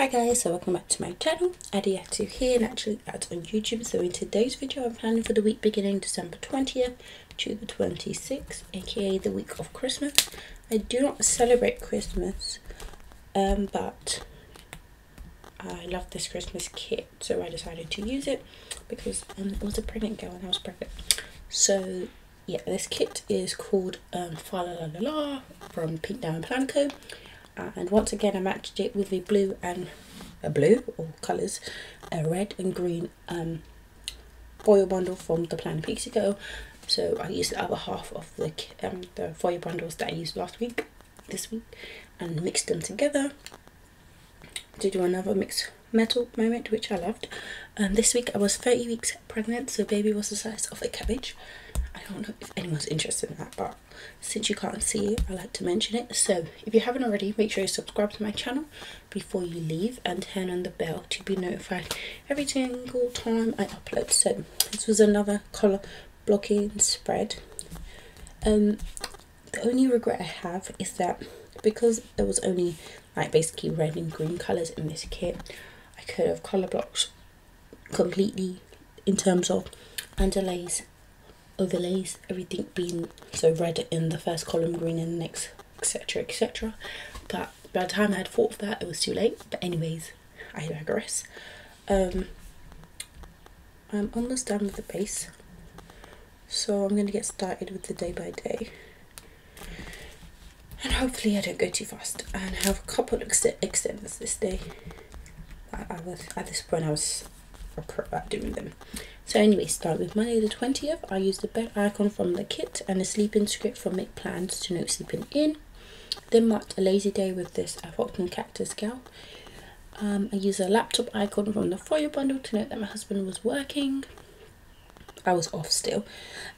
Hi guys, so welcome back to my channel. Naturallyads here, Naturallyads on YouTube. So in today's video I'm planning for the week beginning December 20th to the 26th, aka the week of Christmas. I do not celebrate Christmas, but I love this Christmas kit, so I decided to use it because it was a pregnant girl and I was pregnant. So yeah, this kit is called Falala from PinkDiamondPlannerCo. And once again I matched it with a blue or colours, a red and green foil bundle from the Plan Pixie. So I used the other half of the foil bundles that I used this week, and mixed them together to do another mixed metal moment, which I loved. This week I was 30 weeks pregnant, so baby was the size of a cabbage. I don't know if anyone's interested in that, but since you can't see it, I like to mention it. So if you haven't already, make sure you subscribe to my channel before you leave and turn on the bell to be notified every single time I upload. So this was another colour blocking spread. The only regret I have is that because there was only like basically red and green colours in this kit, I could have colour blocked completely in terms of underlays, overlays, everything being so red in the first column, green in the next, etc, etc. But by the time I had thought of that, it was too late. But anyways, I digress. I'm almost done with the base, so I'm going to get started with the day by day, and hopefully I don't go too fast and have a couple of extenders this day. At this point I was a pro at doing them. So anyway, start with Monday the 20th. I used the bed icon from the kit and the sleeping script from Make Plans to note sleeping in. Then marked a lazy day with this Fox and Cactus gal. I used a laptop icon from the foil bundle to note that my husband was working. I was off still.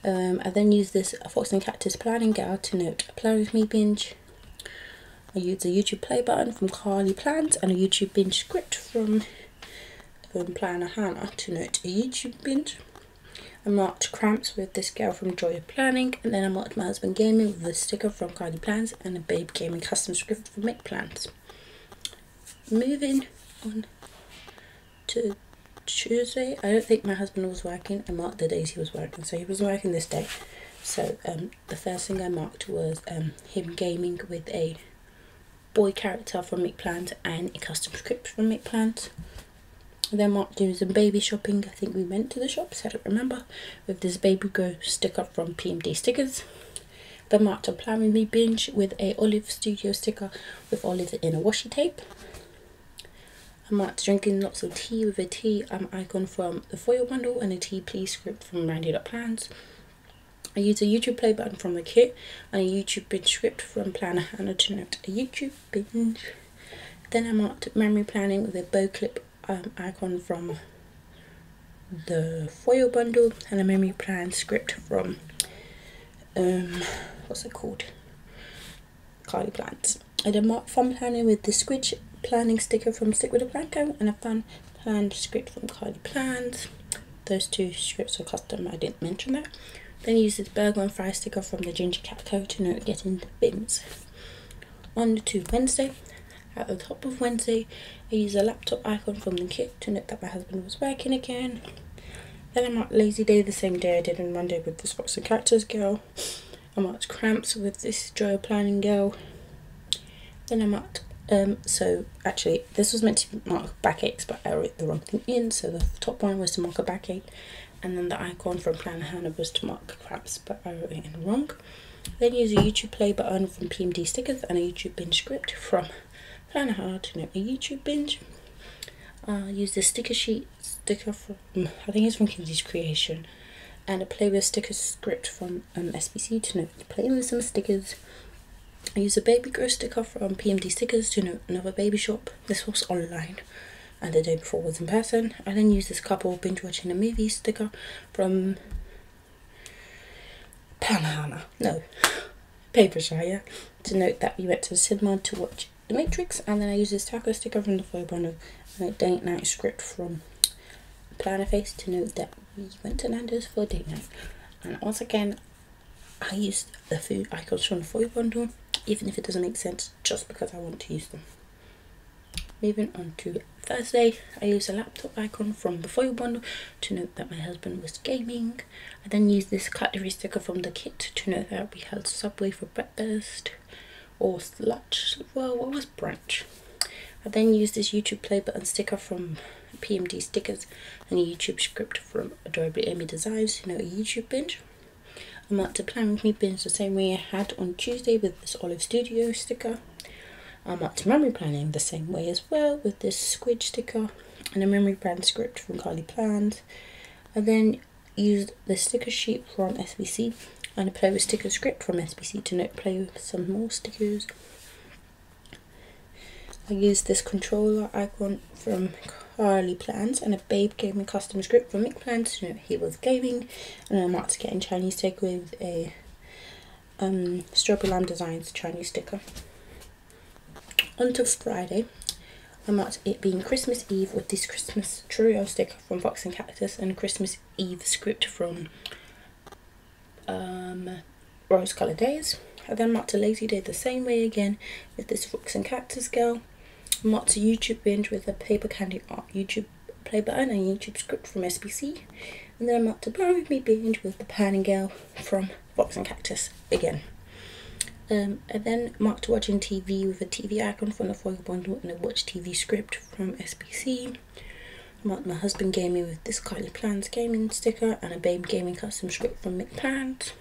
I then used this Fox and Cactus planning gal to note a plan with me binge. I used a YouTube play button from Carly Plans and a YouTube binge script from Planner Hannah to note a YouTube binge. I marked cramps with this girl from Joy of Planning, and then I marked my husband gaming with a sticker from Carly Plans and a babe gaming custom script from Make Plans. Moving on to Tuesday, I don't think my husband was working. I marked the days he was working, so he was working this day. So the first thing I marked was him gaming with a boy character from Make Plans and a custom script from Make Plans. Then marked doing some baby shopping. I think we went to the shops, I don't remember, with this baby girl sticker from PMD Stickers. Then marked a plan with me binge with a Olive Studio sticker with olive in a washi tape. I marked drinking lots of tea with a tea icon from the foil bundle and a tea please script from Randy.Plans. I used a YouTube play button from the kit and a YouTube binge script from Planner Hannah to note a YouTube binge. Then I marked memory planning with a bow clip icon from the foil bundle and a memory plan script from what's it called, Carly Plans. I did mark fun planning with the squidge planning sticker from Stick with a Blanco and a fun plan script from Carly Plans. Those two scripts are custom, I didn't mention that. Then used this burger and fry sticker from the Ginger Cat Co to note getting the bins. On to Wednesday. At the top of Wednesday, I used a laptop icon from the kit to note that my husband was working again. Then I marked lazy day the same day I did on Monday with this Fox and Cactus girl. I marked cramps with this Joy Planning girl. Then I marked, so actually this was meant to mark backaches, but I wrote the wrong thing in. So the top one was to mark a backache, and then the icon from Planner Hannah was to mark cramps, but I wrote it in wrong. Then use a YouTube play button from PMD Stickers and a YouTube binge script from Planner Hannah to note a YouTube binge. Use the sticker sheet sticker from, I think it's from Kinsey's Creation, and a play with sticker script from SBC to note playing with some stickers. I used a baby girl sticker from PMD Stickers to note another baby shop. This was online and the day before was in person. I then used this couple binge watching a movie sticker from Planner Hannah, no, Papershire, to note that we went to the cinema to watch The Matrix. And then I used this taco sticker from the foil bundle and a date night script from Planner Face to note that we went to Nando's for date night. And once again, I used the food icons from the foil bundle, even if it doesn't make sense, just because I want to use them. Moving on to Thursday, I used a laptop icon from the foil bundle to note that my husband was gaming. I then used this cutlery sticker from the kit to note that we had Subway for breakfast, or lunch, well, what was brunch? I then used this YouTube play button sticker from PMD Stickers and a YouTube script from Adorably Amy Designs to note a YouTube binge. I marked a Plan With Me binge the same way I had on Tuesday with this Olive Studio sticker. I marked memory planning the same way as well with this squid sticker and a memory plan script from Carly Plans. I then used the sticker sheet from SBC and a play with sticker script from SBC to note play with some more stickers. I used this controller icon from Carly Plans and a Babe Gaming custom script from Mick Plans to note he was gaming, and I marked getting Chinese sticker with a Strawberry Lamb Designs Chinese sticker. On to Friday, I marked it being Christmas Eve with this Christmas trio sticker from Fox and Cactus and a Christmas Eve script from Rose Colored Days. I then marked a Lazy Day the same way again with this Fox and Cactus girl. I marked a YouTube binge with a paper candy art YouTube play button and YouTube script from SBC. And then I marked a Plan With Me binge with the panning girl from Fox and Cactus again. I then marked watching TV with a TV icon from the foil bundle and a watch TV script from SBC. I marked my husband gaming with this Kylie Plans gaming sticker and a Babe Gaming custom script from Mick Plans.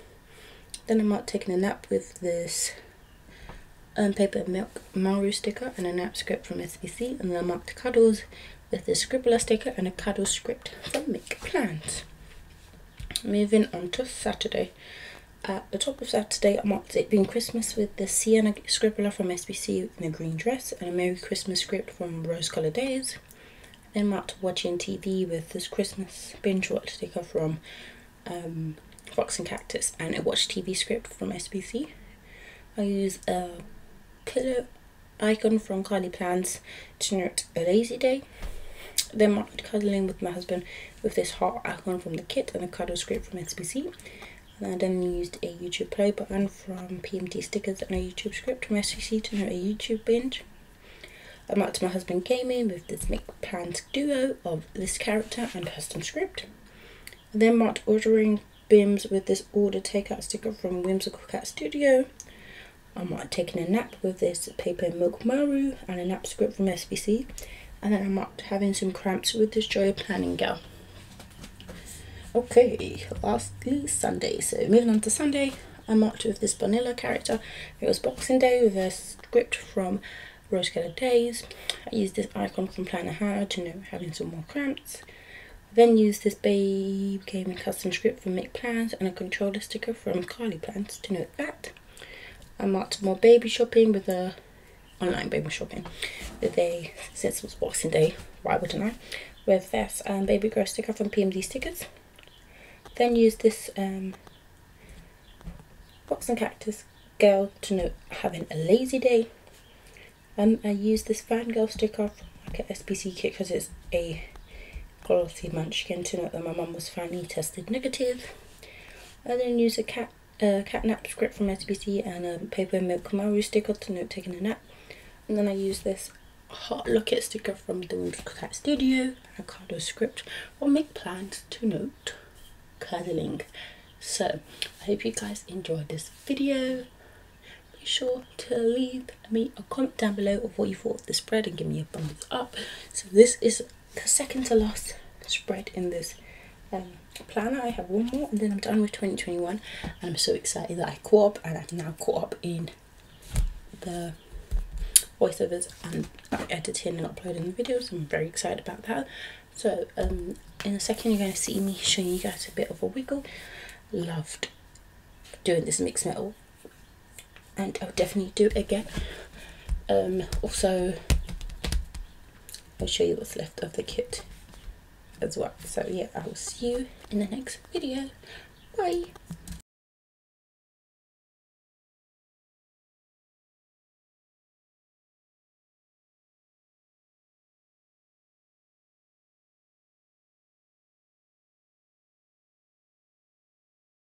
Then I marked taking a nap with this paper milk Maru sticker and a nap script from SBC, and then I marked cuddles with this scribbler sticker and a cuddle script from Mick Plans. Moving on to Saturday. At the top of Saturday, I marked it being Christmas with the Sienna scribbler from SBC in a green dress and a Merry Christmas script from Rose Colored Days. I then marked watching TV with this Christmas binge watch sticker from Fox and Cactus and a watch TV script from SBC. I used a pillow icon from Kylie Plans to note a Lazy Day. Then marked cuddling with my husband with this heart icon from the kit and a cuddle script from SBC. And I then used a YouTube play button from PMD Stickers and a YouTube script from SBC to note a YouTube binge. I marked my husband gaming with this Mick Plans duo of this character and custom script. I then marked ordering BIMs with this order takeout sticker from Whimsical Cat Studio. I marked taking a nap with this paper milk Maru and a nap script from SBC. And then I marked having some cramps with this Joy of Planning girl. Okay, lastly Sunday. So moving on to Sunday, I marked with this vanilla character. It was Boxing Day with a script from Rose Colored Days. I used this icon from PlanWithAds to note having some more cramps. I then used this Babe Gaming custom script from Mick Plans and a controller sticker from Carly Plans to note that. I marked more baby shopping with a online baby shopping with a, since it was Boxing Day, why wouldn't I, with this baby girl sticker from PMD Stickers. Then used this Fox and Cactus girl to note having a Lazy Day. I used this fangirl sticker from like a SBC kit because it's a quality munchkin to note that my mum was finally tested negative. I then used a cat nap script from SBC and a paper milk Maru sticker to note taking a nap. And then I used this Hot Locket sticker from the Whimsical Cat Studio and a cuddle script from Mick Plans to note cuddling. So I hope you guys enjoyed this video. Be sure to leave me a comment down below of what you thought of the spread and give me a thumbs up. So this is the second to last spread in this planner. I have one more and then I'm done with 2021, and I'm so excited that I caught up and I've now caught up in the voiceovers and editing and uploading the videos. I'm very excited about that. So in a second you're going to see me showing you guys a bit of a wiggle. Loved doing this mixed metal and I'll definitely do it again. Also I'll show you what's left of the kit as well. So yeah, I will see you in the next video. Bye.